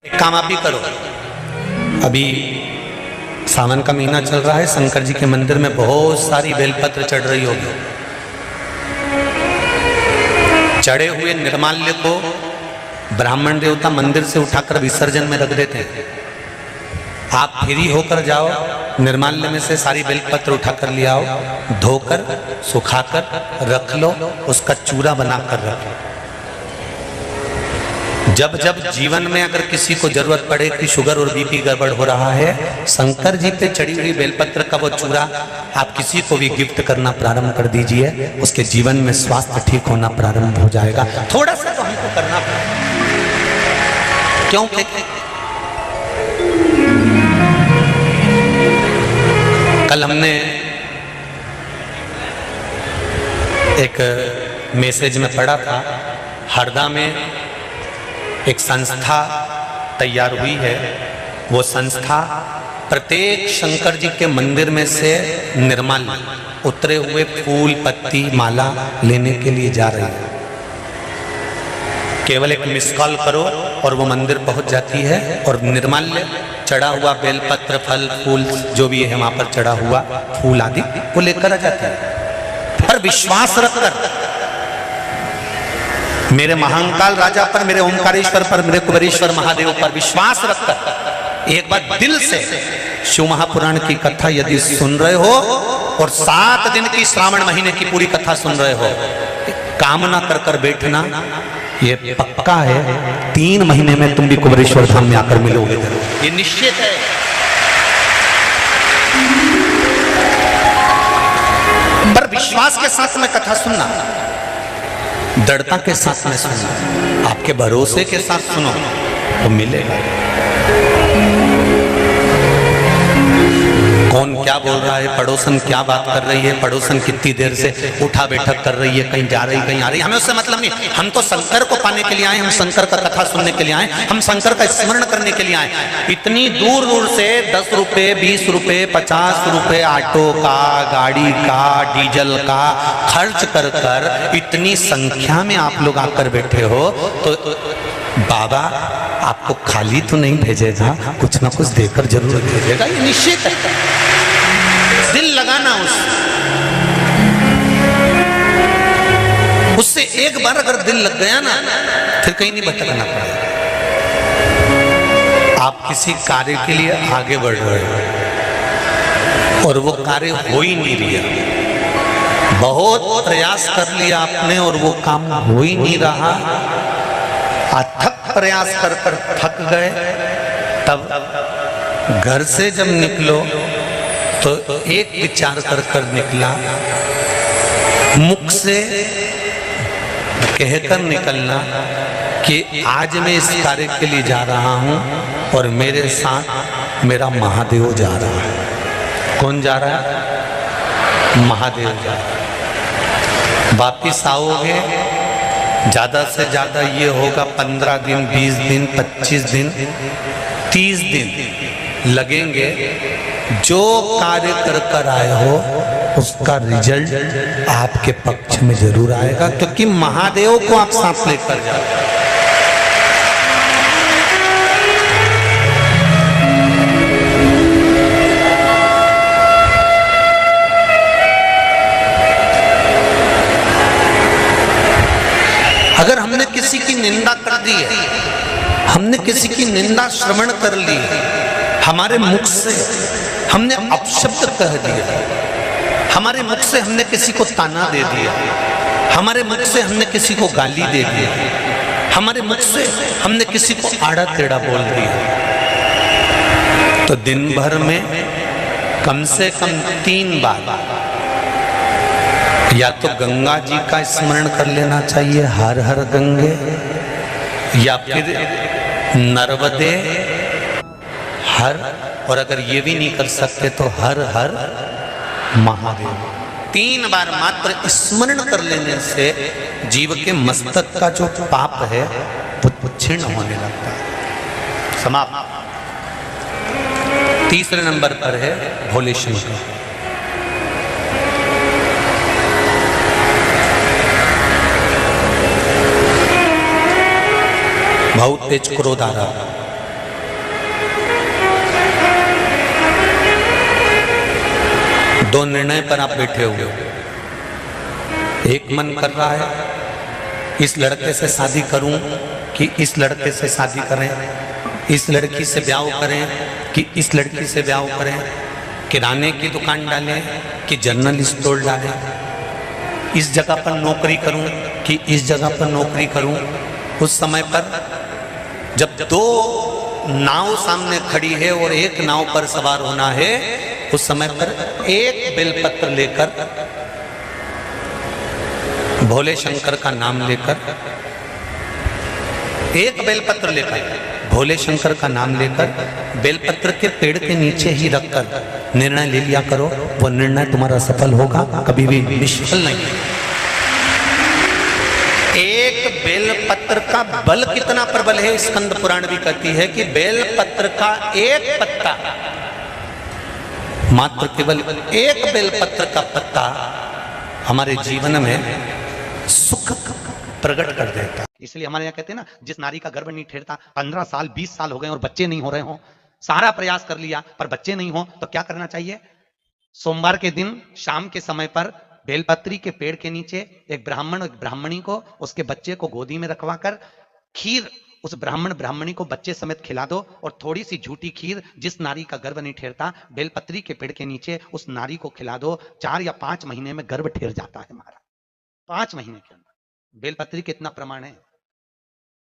एक काम आप ही करो। अभी सावन का महीना चल रहा है, शंकर जी के मंदिर में बहुत सारी बेलपत्र चढ़ रही होगी। चढ़े हुए निर्माल्य को ब्राह्मण देवता मंदिर से उठाकर विसर्जन में रख देते हैं। आप फ्री होकर जाओ, निर्माल्य में से सारी बेलपत्र उठाकर ले आओ, धोकर सुखाकर रख लो, उसका चूरा बनाकर रख लो। जब जब जीवन में अगर किसी को जरूरत पड़े कि शुगर और बीपी गड़बड़ हो रहा है, शंकर जी पे चढ़ी हुई बेलपत्र का वो चूरा आप किसी को भी गिफ्ट करना प्रारंभ कर दीजिए, उसके जीवन में स्वास्थ्य ठीक होना प्रारंभ हो जाएगा। थोड़ा सा तो हमको करना पड़ेगा। क्योंकि कल हमने एक मैसेज में पढ़ा था, हरदा में एक संस्था तैयार हुई है। वो संस्था प्रत्येक शंकर जी के मंदिर में से निर्माल्य उतरे हुए फूल पत्ती माला लेने के लिए जा रही है। केवल एक मिस कॉल करो और वो मंदिर पहुंच जाती है और निर्माल्य चढ़ा हुआ बेलपत्र फल फूल जो भी है वहां पर चढ़ा हुआ फूल आदि वो लेकर आ जाती है। पर विश्वास रखकर मेरे महाकाल राजा पर, मेरे ओंकारेश्वर पर, मेरे कुबेरेश्वर महादेव पर विश्वास रखकर एक बार दिल से शिव महापुराण की कथा यदि सुन रहे हो और 7 दिन की श्रावण महीने की पूरी कथा सुन रहे हो, कामना कर कर बैठना, ये पक्का है 3 महीने में तुम भी कुबेरेश्वर धाम में आकर मिलोगे, ये निश्चित है। पर विश्वास के साथ में कथा सुनना, दृढ़ता के साथ में सुनो, आपके भरोसे के साथ सुनो तो मिलेगा। कौन क्या बोल रहा है, पड़ोसन क्या बात कर रही है, पड़ोसन कितनी देर से उठा बैठक कर रही है, कहीं जा रही कहीं आ रही, हमें उससे मतलब नहीं। हम तो शंकर को पाने के लिए आए, हम शंकर का कथा सुनने के लिए आए, हम शंकर का स्मरण करने के लिए आए। इतनी दूर दूर से 10 रुपए 20 रुपए 50 रुपए ऑटो का, गाड़ी का, डीजल का खर्च कर कर इतनी संख्या में आप लोग आकर बैठे हो, तो बाबा आपको खाली तो नहीं भेजेगा, कुछ ना कुछ देकर जरूर भेजेगा, ये निश्चित है। दिल लगाना उससे एक बार अगर दिल लग गया ना, फिर कहीं नहीं भटकना पड़ेगा। आप किसी कार्य के लिए आगे बढ़ रहे हो और वो कार्य हो ही नहीं रहा, बहुत प्रयास कर लिया आपने और वो काम हो ही नहीं रहा, अथक प्रयास कर कर थक गए, तब घर से जब निकलो तो एक विचार कर कर निकला, मुख से कहकर निकलना कि आज मैं इस कार्य के लिए जा रहा हूं और मेरे साथ मेरा महादेव जा रहा है। कौन जा रहा है? महादेव जा रहा है। वापिस आओगे, ज्यादा से ज्यादा ये होगा 15 दिन 20 दिन 25 दिन 30 दिन लगेंगे। जो कार्य कर कर आए हो उसका रिजल्ट आपके पक्ष में जरूर आएगा, क्योंकि महादेव को आप साथ लेकर जाओ। अगर हमने किसी की निंदा कर दी है, हमने किसी की निंदा श्रवण कर ली, हमारे मुख से हमने अपशब्द कह दिया, हमारे मुख से हमने किसी को ताना दे दिया, हमारे मुख से हमने किसी को गाली दे दी, हमारे मुख से हमने किसी को आड़ा टेढ़ा बोल दिया, तो दिन भर में कम से कम 3 बार या तो गंगा जी का स्मरण कर लेना चाहिए, हर हर गंगे, या फिर नर्मदे हर, और अगर ये भी नहीं कर सकते तो हर हर महादेव। 3 बार मात्र स्मरण कर लेने से जीव के मस्तक का जो पाप है वो क्षीण होने लगता है, समाप्त। तीसरे नंबर पर है भोले शंकर। बहुत तेज क्रोध आ रहा, दो निर्णय पर आप बैठे हुए हो। एक मन कर रहा है इस लड़के से शादी करूं कि इस लड़के से शादी करें, इस लड़की से ब्याह करें कि इस लड़की से ब्याह करें, किराने की दुकान डालें कि जनरल स्टोर डालें, इस जगह पर नौकरी करूं कि इस जगह पर नौकरी करूं। उस समय पर जब दो नाव सामने खड़ी है और एक नाव पर सवार होना है, उस समय पर एक बेलपत्र लेकर, भोले शंकर का नाम लेकर, एक बेलपत्र लेकर, भोले शंकर का नाम लेकर बेलपत्र के पेड़ के नीचे ही रखकर निर्णय ले लिया करो। वो निर्णय तुम्हारा सफल होगा, कभी भी विफल नहीं। एक बेलपत्र का बल कितना प्रबल है, स्कंद पुराण भी कहती है कि बेलपत्र का एक पत्ता, मात्र केवल एक बेलपत्र का पत्ता हमारे जीवन में सुख प्रकट कर देता। इसलिए हमारे यहाँ कहते हैं ना, जिस नारी का गर्भ नहीं ठहरता, 15 साल 20 साल हो गए और बच्चे नहीं हो रहे हो, सारा प्रयास कर लिया पर बच्चे नहीं हो, तो क्या करना चाहिए? सोमवार के दिन शाम के समय पर बेलपत्री के पेड़ के नीचे एक ब्राह्मण एक ब्राह्मणी को उसके बच्चे को गोदी में रखवाकर खीर उस ब्राह्मण ब्राह्मणी को बच्चे समेत खिला दो, और थोड़ी सी झूठी खीर जिस नारी का गर्भ नहीं ठहरता बेलपत्री के पेड़ के नीचे उस नारी को खिला दो। 4 या 5 महीने में गर्भ ठहर जाता है हमारा, 5 महीने के अंदर। बेलपत्री के इतना प्रमाण है।